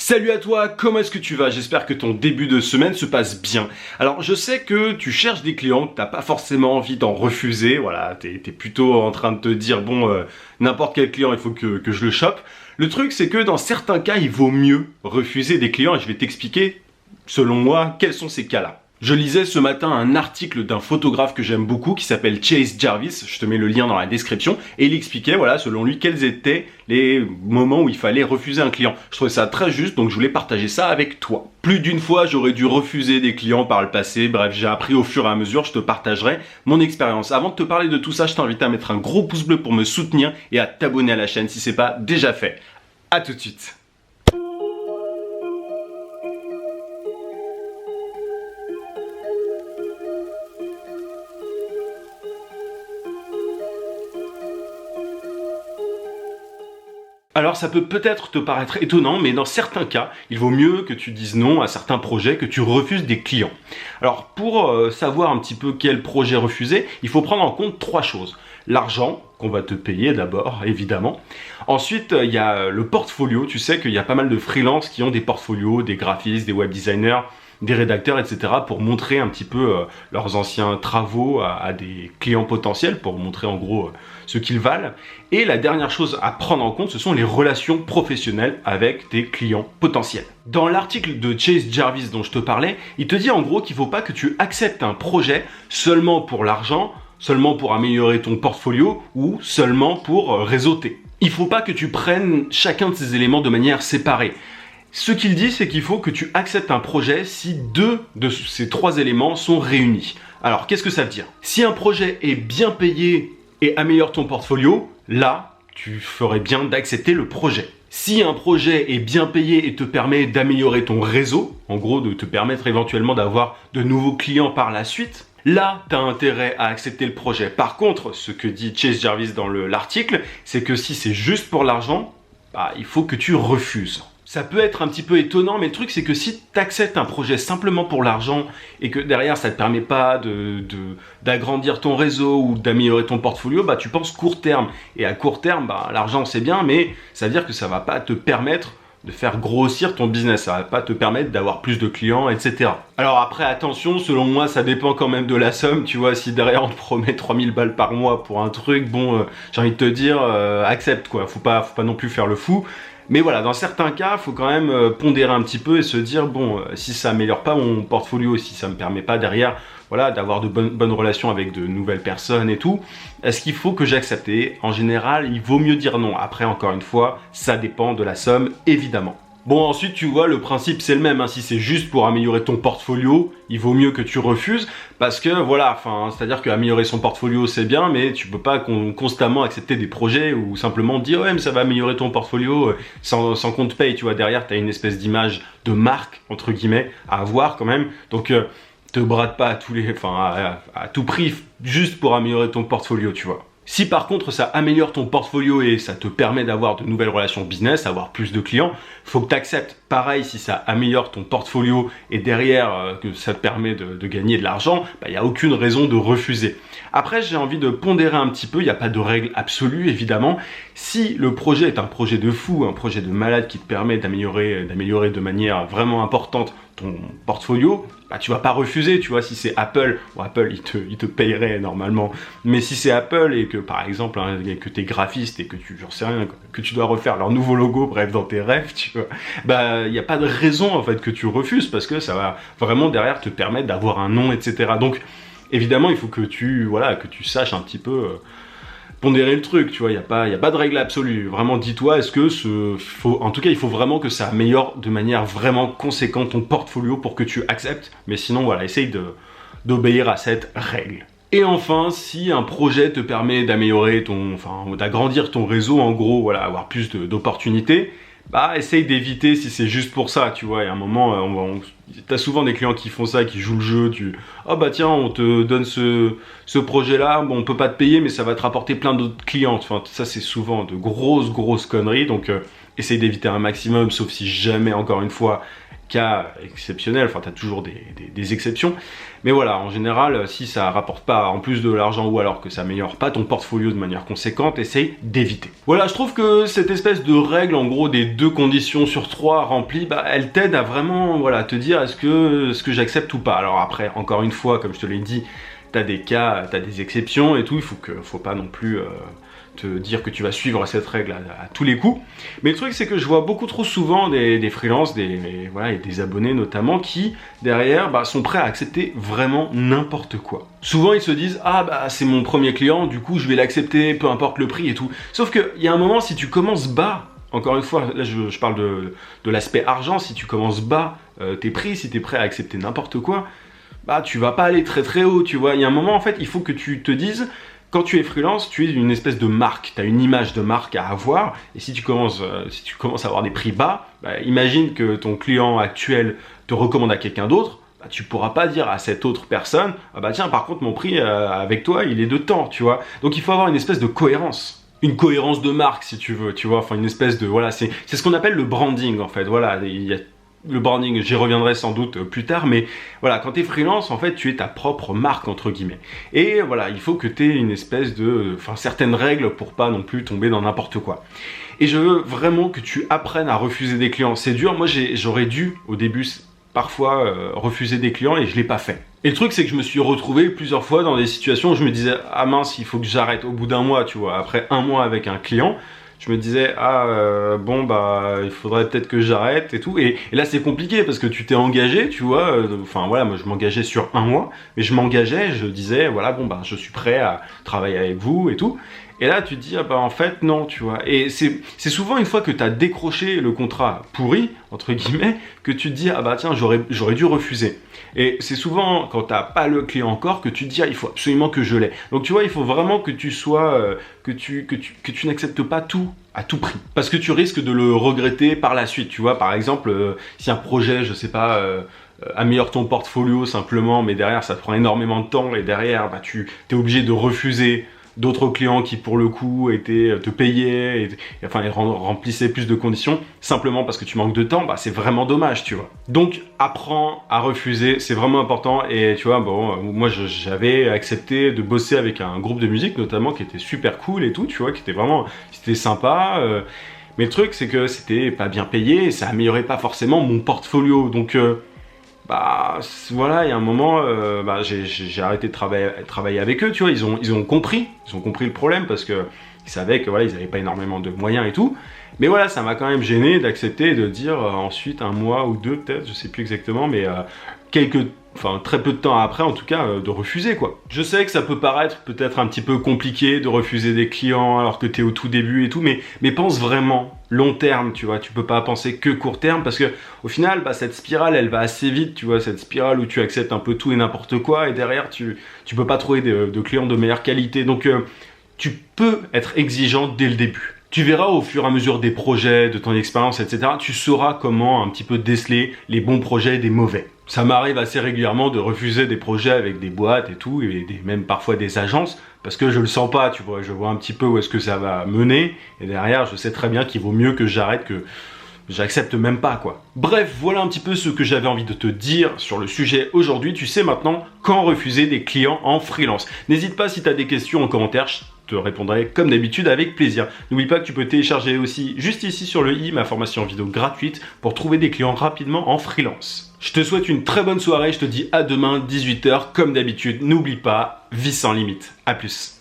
Salut à toi, comment est-ce que tu vas? J'espère que ton début de semaine se passe bien. Alors je sais que tu cherches des clients, que t'as pas forcément envie d'en refuser, voilà, t'es plutôt en train de te dire bon, n'importe quel client il faut que je le chope. Le truc c'est que dans certains cas il vaut mieux refuser des clients et je vais t'expliquer selon moi quels sont ces cas-là. Je lisais ce matin un article d'un photographe que j'aime beaucoup qui s'appelle Chase Jarvis, je te mets le lien dans la description, et il expliquait, voilà, selon lui, quels étaient les moments où il fallait refuser un client. Je trouvais ça très juste, donc je voulais partager ça avec toi. Plus d'une fois, j'aurais dû refuser des clients par le passé, bref, j'ai appris au fur et à mesure, je te partagerai mon expérience. Avant de te parler de tout ça, je t'invite à mettre un gros pouce bleu pour me soutenir et à t'abonner à la chaîne si c'est pas déjà fait. A tout de suite. Alors ça peut peut-être te paraître étonnant, mais dans certains cas, il vaut mieux que tu dises non à certains projets, que tu refuses des clients. Alors pour savoir un petit peu quel projet refuser, il faut prendre en compte trois choses. L'argent, qu'on va te payer d'abord, évidemment. Ensuite, il y a le portfolio. Tu sais qu'il y a pas mal de freelances qui ont des portfolios, des graphistes, des web designers, des rédacteurs, etc. pour montrer un petit peu leurs anciens travaux à des clients potentiels, pour montrer en gros ce qu'ils valent. Et la dernière chose à prendre en compte, ce sont les relations professionnelles avec tes clients potentiels. Dans l'article de Chase Jarvis dont je te parlais, il te dit en gros qu'il ne faut pas que tu acceptes un projet seulement pour l'argent, seulement pour améliorer ton portfolio ou seulement pour réseauter. Il ne faut pas que tu prennes chacun de ces éléments de manière séparée. Ce qu'il dit, c'est qu'il faut que tu acceptes un projet si deux de ces trois éléments sont réunis. Alors, qu'est-ce que ça veut dire? Si un projet est bien payé et améliore ton portfolio, là, tu ferais bien d'accepter le projet. Si un projet est bien payé et te permet d'améliorer ton réseau, en gros de te permettre éventuellement d'avoir de nouveaux clients par la suite, là, tu as intérêt à accepter le projet. Par contre, ce que dit Chase Jarvis dans l'article, c'est que si c'est juste pour l'argent, il faut que tu refuses. Ça peut être un petit peu étonnant, mais le truc c'est que si tu acceptes un projet simplement pour l'argent et que derrière ça ne te permet pas d'agrandir ton réseau ou d'améliorer ton portfolio, tu penses court terme. Et à court terme, l'argent c'est bien, mais ça veut dire que ça ne va pas te permettre de faire grossir ton business, ça va pas te permettre d'avoir plus de clients, etc. Alors après, attention, selon moi, ça dépend quand même de la somme, tu vois, si derrière on te promet 3000 balles par mois pour un truc, bon, j'ai envie de te dire, accepte quoi, faut pas non plus faire le fou. Mais voilà, dans certains cas, il faut quand même pondérer un petit peu et se dire, bon, si ça améliore pas mon portfolio, si ça me permet pas derrière, voilà, d'avoir de bonnes relations avec de nouvelles personnes et tout, est-ce qu'il faut que j'accepte? Et en général, il vaut mieux dire non. Après, encore une fois, ça dépend de la somme, évidemment. Bon, ensuite, tu vois, le principe, c'est le même. Si c'est juste pour améliorer ton portfolio, il vaut mieux que tu refuses. Parce que, voilà, c'est-à-dire qu'améliorer son portfolio, c'est bien, mais tu peux pas constamment accepter des projets ou simplement dire, ouais, mais ça va améliorer ton portfolio sans qu'on te paye. Tu vois, derrière, tu as une espèce d'image de marque, entre guillemets, à avoir quand même. Donc, te brade pas à tout prix, juste pour améliorer ton portfolio, tu vois. Si par contre ça améliore ton portfolio et ça te permet d'avoir de nouvelles relations business, avoir plus de clients, faut que tu acceptes. Pareil, si ça améliore ton portfolio et derrière que ça te permet de gagner de l'argent, il n'y a aucune raison de refuser. Après, j'ai envie de pondérer un petit peu, il n'y a pas de règle absolue évidemment. Si le projet est un projet de fou, un projet de malade qui te permet d'améliorer de manière vraiment importante ton portfolio, tu vas pas refuser, tu vois. Si c'est Apple, Apple il te payerait normalement, mais si c'est Apple et que par exemple que tu es graphiste et que j'en sais rien, que tu dois refaire leur nouveau logo, bref, dans tes rêves, tu vois, il n'y a pas de raison en fait que tu refuses, parce que ça va vraiment derrière te permettre d'avoir un nom, etc. Donc évidemment il faut que tu saches un petit peu pondérer le truc, tu vois, il y a pas de règle absolue. Vraiment, dis-toi, en tout cas, il faut vraiment que ça améliore de manière vraiment conséquente ton portfolio pour que tu acceptes. Mais sinon, voilà, essaye d'obéir à cette règle. Et enfin, si un projet te permet d'améliorer d'agrandir ton réseau, en gros, voilà, avoir plus d'opportunités, essaye d'éviter si c'est juste pour ça, tu vois. Et à un moment, t'as souvent des clients qui font ça, qui jouent le jeu, tiens, on te donne ce projet-là, bon, on peut pas te payer, mais ça va te rapporter plein d'autres clients. Enfin, ça, c'est souvent de grosses conneries, donc essaye d'éviter un maximum, sauf si jamais, encore une fois, cas exceptionnels, enfin tu as toujours des exceptions, mais voilà, en général, si ça rapporte pas en plus de l'argent ou alors que ça améliore pas ton portfolio de manière conséquente, essaye d'éviter. Voilà, je trouve que cette espèce de règle, en gros des 2 conditions sur 3 remplies, bah, elle t'aide à vraiment voilà, te dire est-ce que j'accepte ou pas. Alors après, encore une fois, comme je te l'ai dit, t'as des cas, t'as des exceptions et tout, faut pas non plus te dire que tu vas suivre cette règle à tous les coups. Mais le truc c'est que je vois beaucoup trop souvent des freelances, voilà, et des abonnés notamment, qui derrière sont prêts à accepter vraiment n'importe quoi. Souvent ils se disent ah bah c'est mon premier client, du coup je vais l'accepter, peu importe le prix et tout. Sauf qu'il y a un moment, si tu commences bas, encore une fois, là je parle de l'aspect argent, si tu commences bas tes prix, si tu es prêt à accepter n'importe quoi, bah tu vas pas aller très très haut, tu vois. Il y a un moment en fait, il faut que tu te dises, quand tu es freelance, tu es une espèce de marque, tu as une image de marque à avoir, et si tu commences à avoir des prix bas, bah, imagine que ton client actuel te recommande à quelqu'un d'autre, bah, tu pourras pas dire à cette autre personne, ah bah tiens par contre mon prix avec toi il est de temps, tu vois. Donc il faut avoir une espèce de cohérence. Une cohérence de marque si tu veux, tu vois, enfin une espèce de, voilà, c'est ce qu'on appelle le branding en fait, voilà, il y a le branding, j'y reviendrai sans doute plus tard, mais voilà, quand tu es freelance, en fait, tu es ta propre marque, entre guillemets. Et voilà, il faut que tu aies une espèce de, certaines règles pour pas non plus tomber dans n'importe quoi. Et je veux vraiment que tu apprennes à refuser des clients. C'est dur, moi j'aurais dû, au début, parfois refuser des clients et je l'ai pas fait. Et le truc, c'est que je me suis retrouvé plusieurs fois dans des situations où je me disais, ah mince, il faut que j'arrête au bout d'un mois, tu vois, après 1 mois avec un client. Je me disais, bon bah il faudrait peut-être que j'arrête et tout, et là c'est compliqué parce que tu t'es engagé, tu vois, enfin voilà, moi je m'engageais sur 1 mois, mais je m'engageais, je disais voilà, bon bah je suis prêt à travailler avec vous et tout, et là tu te dis ah bah en fait non, tu vois, et c'est souvent une fois que tu as décroché le contrat pourri entre guillemets que tu te dis ah bah tiens j'aurais dû refuser. Et c'est souvent quand t'as pas le client encore que tu te dis ah, il faut absolument que je l'ai. Donc tu vois, il faut vraiment que tu sois que tu n'acceptes pas tout à tout prix, parce que tu risques de le regretter par la suite. Tu vois, par exemple, si un projet, je sais pas, améliore ton portfolio simplement, mais derrière ça te prend énormément de temps et derrière bah, tu es obligé de refuser d'autres clients qui pour le coup te payaient et remplissaient plus de conditions simplement parce que tu manques de temps, bah c'est vraiment dommage, tu vois. Donc apprends à refuser, c'est vraiment important. Et tu vois, bon, moi j'avais accepté de bosser avec un groupe de musique notamment qui était super cool et tout, tu vois, c'était sympa, mais le truc c'est que c'était pas bien payé et ça améliorait pas forcément mon portfolio. Donc bah voilà, il y a un moment, j'ai arrêté de travailler avec eux, tu vois, ils ont compris le problème parce que ils savaient que voilà, ils n'avaient pas énormément de moyens et tout. Mais voilà, ça m'a quand même gêné d'accepter et de dire ensuite 1 mois ou 2 peut-être, je sais plus exactement, mais très peu de temps après en tout cas, de refuser quoi. Je sais que ça peut paraître peut-être un petit peu compliqué de refuser des clients alors que tu es au tout début et tout, mais pense vraiment long terme, tu vois, tu peux pas penser que court terme parce que au final, bah, cette spirale elle va assez vite, tu vois, cette spirale où tu acceptes un peu tout et n'importe quoi et derrière tu peux pas trouver de clients de meilleure qualité. Donc tu peux être exigeant dès le début. Tu verras au fur et à mesure des projets, de ton expérience, etc. Tu sauras comment un petit peu déceler les bons projets des mauvais. Ça m'arrive assez régulièrement de refuser des projets avec des boîtes et tout, et même parfois des agences, parce que je le sens pas, tu vois, je vois un petit peu où est-ce que ça va mener, et derrière je sais très bien qu'il vaut mieux que j'arrête, que j'accepte même pas quoi. Bref, voilà un petit peu ce que j'avais envie de te dire sur le sujet aujourd'hui. Tu sais maintenant quand refuser des clients en freelance. N'hésite pas si tu as des questions en commentaire, je te répondrai comme d'habitude avec plaisir. N'oublie pas que tu peux télécharger aussi juste ici sur le i ma formation vidéo gratuite pour trouver des clients rapidement en freelance. Je te souhaite une très bonne soirée, je te dis à demain 18 h comme d'habitude. N'oublie pas, vie sans limite. À plus.